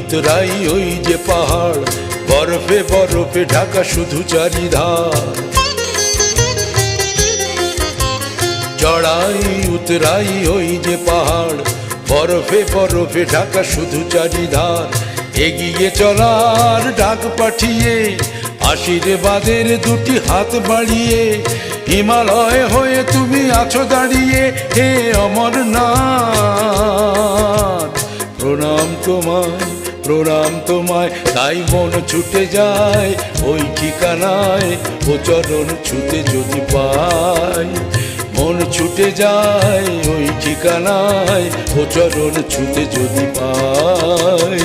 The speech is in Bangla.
উতরাই ওই যে পাহাড়, বরফে বরফে ঢাকা শুধু চারিধার। চড়াই উতরাই ওই যে পাহাড়, বরফে বরফে ঢাকা শুধু চারিধার। এগিয়ে চলার ডাক পাঠিয়ে, আশীর্বাদের দুটি হাত বাড়িয়ে, হিমালয় হয়ে তুমি আছো দাঁড়িয়ে, হে অমরনাথ। প্রণাম তোমায়, প্রণাম তোমায়, তাই মন ছুটে যায় ওই ঠিকানায়, ও চরণ ছুতে যদি পাই। মন ছুটে যায় ওই ঠিকানায়, ও চরণ ছুতে যদি পাই।